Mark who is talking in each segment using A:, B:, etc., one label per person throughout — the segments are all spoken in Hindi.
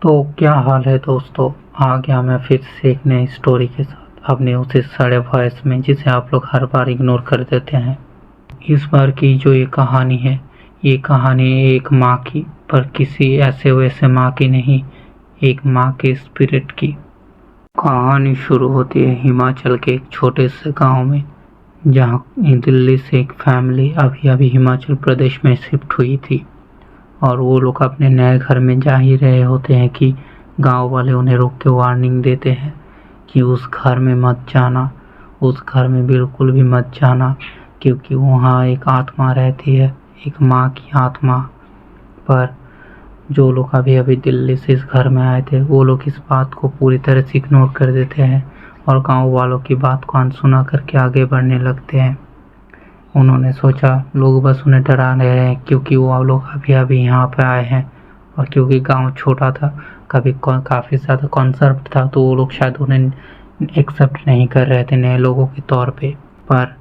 A: तो क्या हाल है दोस्तों। आ गया मैं फिर से एक नई स्टोरी के साथ अपने उसी सड़े वॉइस में जिसे आप लोग हर बार इग्नोर कर देते हैं। इस बार की जो ये कहानी है, ये कहानी एक माँ की, पर किसी ऐसे वैसे माँ की नहीं, एक माँ के स्पिरिट की। कहानी शुरू होती है हिमाचल के एक छोटे से गांव में, जहाँ दिल्ली से एक फैमिली अभी अभी हिमाचल प्रदेश में शिफ्ट हुई थी। और वो लोग अपने नए घर में जा ही रहे होते हैं कि गांव वाले उन्हें रोक के वार्निंग देते हैं कि उस घर में मत जाना, उस घर में बिल्कुल भी मत जाना, क्योंकि वहाँ एक आत्मा रहती है, एक माँ की आत्मा। पर जो लोग अभी अभी दिल्ली से इस घर में आए थे, वो लोग इस बात को पूरी तरह से इग्नोर कर देते हैं और गांव वालों की बात को अनसुना करके आगे बढ़ने लगते हैं। उन्होंने सोचा लोग बस उन्हें डरा रहे हैं, क्योंकि वो लोग अभी अभी यहाँ पे आए हैं और क्योंकि गांव छोटा था, काफ़ी ज़्यादा कॉन्सर्व था, तो वो लोग शायद उन्हें एक्सेप्ट नहीं कर रहे थे नए लोगों के तौर पे। पर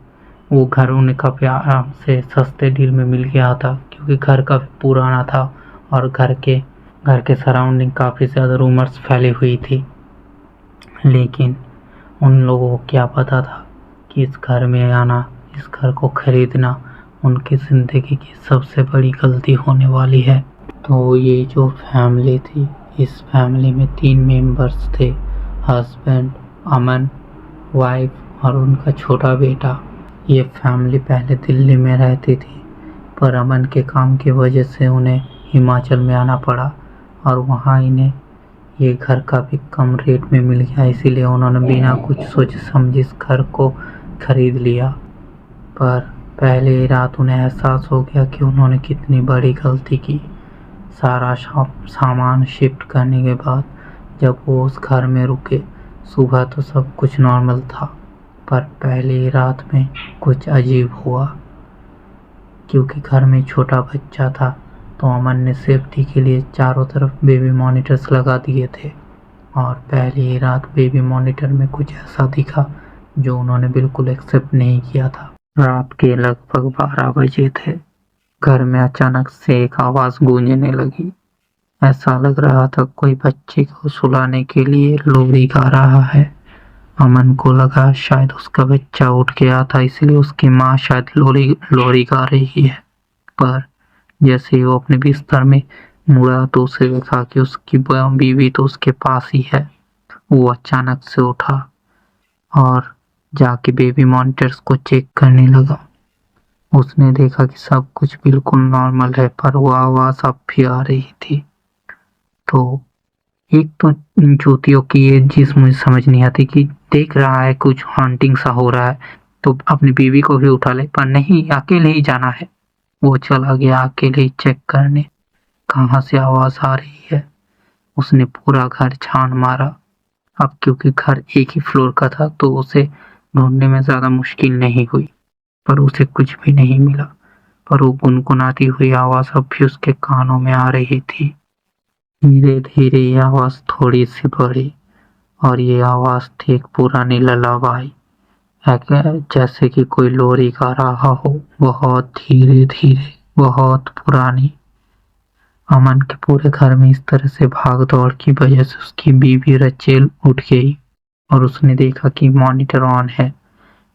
A: वो घर उन्हें काफ़ी आराम से सस्ते डील में मिल गया था, क्योंकि घर काफ़ी पुराना था और घर के सराउंडिंग काफ़ी ज़्यादा रूमर्स फैली हुई थी। लेकिन उन लोगों को क्या पता था कि इस घर में आना, इस घर को खरीदना उनकी ज़िंदगी की सबसे बड़ी गलती होने वाली है। तो ये जो फैमिली थी, इस फैमिली में 3 मेंबर्स थे, हस्बैंड, अमन, वाइफ और उनका छोटा बेटा। ये फैमिली पहले दिल्ली में रहती थी, पर अमन के काम की वजह से उन्हें हिमाचल में आना पड़ा और वहाँ इन्हें ये घर काफ़ी कम रेट में मिल गया, इसीलिए उन्होंने बिना कुछ सोचे समझे इस घर को खरीद लिया। पर पहले ही रात उन्हें एहसास हो गया कि उन्होंने कितनी बड़ी गलती की। सारा सामान शिफ्ट करने के बाद जब वो उस घर में रुके, सुबह तो सब कुछ नॉर्मल था, पर पहली रात में कुछ अजीब हुआ। क्योंकि घर में छोटा बच्चा था, तो अमन ने सेफ्टी के लिए चारों तरफ बेबी मॉनिटर्स लगा दिए थे। और पहली रात बेबी मॉनिटर में कुछ ऐसा दिखा जो उन्होंने बिल्कुल एक्सेप्ट नहीं किया था। रात के लगभग 12 बजे थे। घर में अचानक से एक आवाज़ गूंजने लगी। ऐसा लग रहा था कोई बच्चे को सुलाने के लिए लोरी गा रहा है। अमन को लगा शायद उसका बच्चा उठ गया था, इसलिए उसकी माँ शायद लोरी गा रही है। पर जैसे ही वो अपने बिस्तर में मुड़ा तो उसे देखा कि उसकी बीवी तो उसके पास ही है। वो अचानक से उठा और जाके बेबी मॉनिटर्स को चेक करने लगा। उसने देखा कि सब कुछ बिल्कुल नॉर्मल है, पर वो आवाज़ अब भी आ रही थी। तो एक तो इन चूतियों की ये चीज़ मुझे समझ नहीं आती कि देख रहा है कुछ हॉन्टिंग सा हो रहा है तो अपनी बीवी को भी उठा ले, पर नहीं, अकेले ही जाना है। वो चला गया अकेले ही चेक करने कहाँ से आवाज़ आ रही है। उसने पूरा घर छान मारा। अब क्योंकि घर एक ही फ्लोर का था, तो उसे ढूंढने में ज़्यादा मुश्किल नहीं हुई, पर उसे कुछ भी नहीं मिला। पर वो गुनगुनाती हुई आवाज़ अब भी उसके कानों में आ रही थी। धीरे धीरे ये आवाज़ थोड़ी सी बढ़ी और ये आवाज़ थी एक पुरानी ललाबाई, जैसे कि कोई लोरी गा रहा हो, बहुत धीरे धीरे, बहुत पुरानी। अमन के पूरे घर में इस तरह से भाग दौड़ की वजह से उसकी बीवी रचेल उठ गई और उसने देखा कि मॉनिटर ऑन है।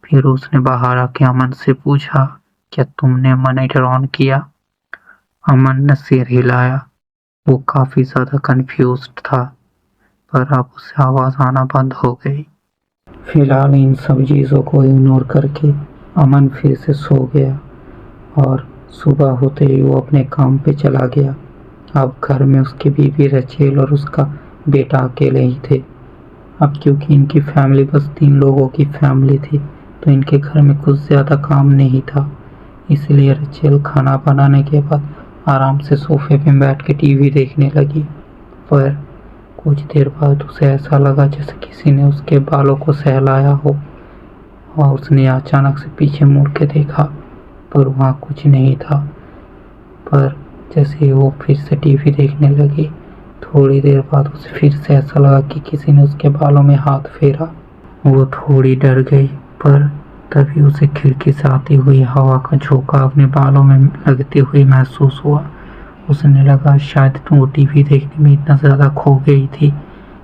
A: फिर उसने बाहर आके अमन से पूछा, क्या तुमने मॉनिटर ऑन किया? अमन ने सिर हिलाया। वो काफी ज्यादा कंफ्यूज्ड था, पर अब उसे आवाज आना बंद हो गई। फिलहाल इन सब चीजों को इग्नोर करके अमन फिर से सो गया और सुबह होते ही वो अपने काम पे चला गया। अब घर में उसकी बीवी रचेल और उसका बेटा अकेले ही थे। अब क्योंकि इनकी फैमिली बस 3 लोगों की फैमिली थी, तो इनके घर में कुछ ज़्यादा काम नहीं था, इसलिए रचेल खाना बनाने के बाद आराम से सोफे पे बैठ के टीवी देखने लगी। पर कुछ देर बाद उसे ऐसा लगा जैसे किसी ने उसके बालों को सहलाया हो और उसने अचानक से पीछे मुड़ के देखा, पर वहाँ कुछ नहीं था। पर जैसे ही वो फिर से टीवी देखने लगी, थोड़ी देर बाद उसे फिर से ऐसा लगा कि किसी ने उसके बालों में हाथ फेरा। वो थोड़ी डर गई, पर तभी उसे खिड़की से आती हुई हवा का झोंका अपने बालों में लगते हुए महसूस हुआ। उसने लगा शायद वो टीवी देखने में इतना ज़्यादा खो गई थी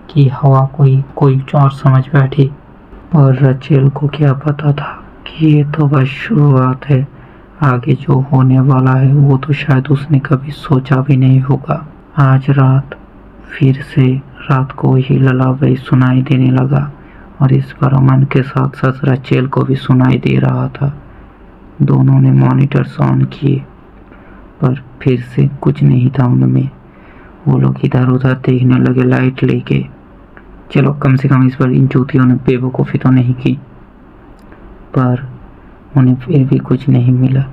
A: कि हवा कोई और समझ बैठी। पर रचेल को क्या पता था कि ये तो बस शुरुआत है, आगे जो होने वाला है वो तो शायद उसने कभी सोचा भी नहीं होगा। आज रात फिर से रात को ही ललावई सुनाई देने लगा और इस पर अमन के साथ साथ रचेल को भी सुनाई दे रहा था। दोनों ने मॉनिटर्स ऑन किए पर फिर से कुछ नहीं था उनमें। वो लोग इधर उधर देखने लगे लाइट लेके। चलो कम से कम इस बार इन चूतियों ने बेवकूफ़ी तो नहीं की। पर उन्हें फिर भी कुछ नहीं मिला।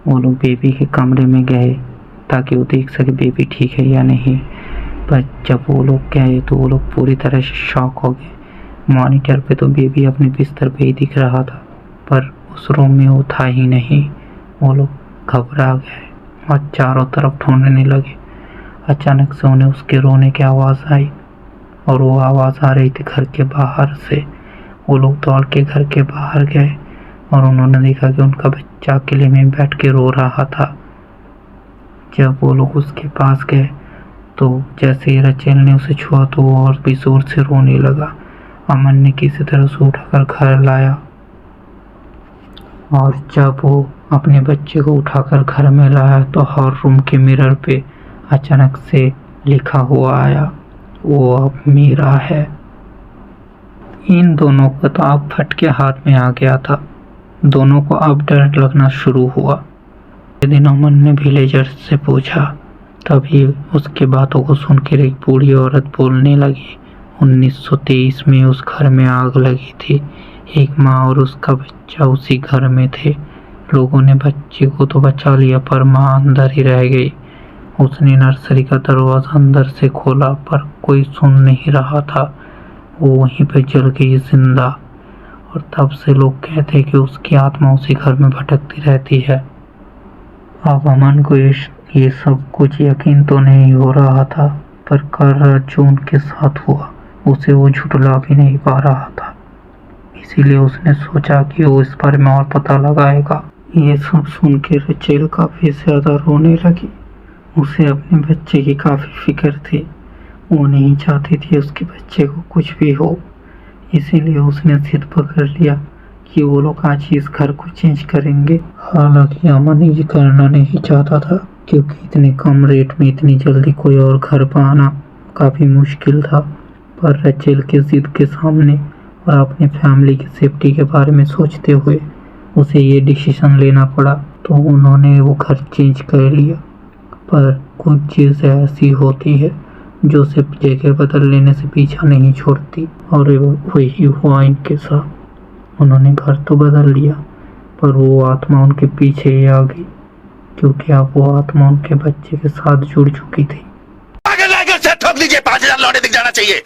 A: वो लोग बेबी के कमरे में गए ताकि वो देख सके बेबी ठीक है या नहीं। पर जब वो लोग गए तो वो लोग पूरी तरह से शॉक हो गए। मॉनिटर पे तो बेबी अपने बिस्तर पे ही दिख रहा था पर उस रूम में वो था ही नहीं। वो लोग घबरा गए और चारों तरफ ढूंढने लगे। अचानक से उन्हें उसके रोने की आवाज़ आई और वो आवाज़ आ रही थी घर के बाहर से। वो लोग दौड़ के घर के बाहर गए और उन्होंने देखा कि उनका बच्चा अकेले में बैठ के रो रहा था। जब वो लोग उसके पास गए तो जैसे ही रचेल ने उसे छुआ तो वो और भी जोर से रोने लगा। अमन ने किसी तरह से उठाकर घर लाया और जब वो अपने बच्चे को उठाकर घर में लाया तो हर रूम के मिरर पे अचानक से लिखा हुआ आया, वो अब मेरा है। इन दोनों को तो अब फटके हाथ में आ गया था। दोनों को अब डर लगना शुरू हुआ। एक दिन अमन ने विलेजर से पूछा, तभी उसके बातों को सुनकर एक बूढ़ी औरत बोलने लगी। 1923 में उस घर में आग लगी थी। एक माँ और उसका बच्चा उसी घर में थे। लोगों ने बच्चे को तो बचा लिया पर माँ अंदर ही रह गई। उसने नर्सरी का दरवाज़ा अंदर से खोला पर कोई सुन नहीं रहा था। वो वहीं पर जल गई जिंदा और तब से लोग कहते हैं कि उसकी आत्मा उसी घर में भटकती रहती है। अब अमन को ये सब कुछ यकीन तो नहीं हो रहा था पर कर जो उनके साथ हुआ उसे वो झुठला भी नहीं पा रहा था। इसीलिए उसने सोचा कि वो इस बारे में और पता लगाएगा। ये सब सुन के रचेल काफ़ी ज़्यादा रोने लगी। उसे अपने बच्चे की काफ़ी फिक्र थी। वो नहीं चाहती थी उसके बच्चे को कुछ भी हो। इसीलिए उसने जिद पकड़ लिया कि वो लोग आज ही इस घर को चेंज करेंगे। हालांकि अमन ये करना नहीं चाहता था क्योंकि इतने कम रेट में इतनी जल्दी कोई और घर पाना काफ़ी मुश्किल था। पर रचेल के जिद के सामने और अपने फैमिली की सेफ्टी के बारे में सोचते हुए उसे ये डिसीजन लेना पड़ा। तो उन्होंने वो घर चेंज कर लिया। पर कुछ चीज़ें ऐसी होती है जो सिर्फ जगह बदल लेने से पीछा नहीं छोड़ती और वही हुआ इनके साथ। उन्होंने घर तो बदल लिया पर वो आत्मा उनके पीछे ही आ गई क्योंकि अब वो आत्मा उनके बच्चे के साथ जुड़ चुकी थी।
B: ठोक दीजिए, 5000 लौटे दिख जाना चाहिए।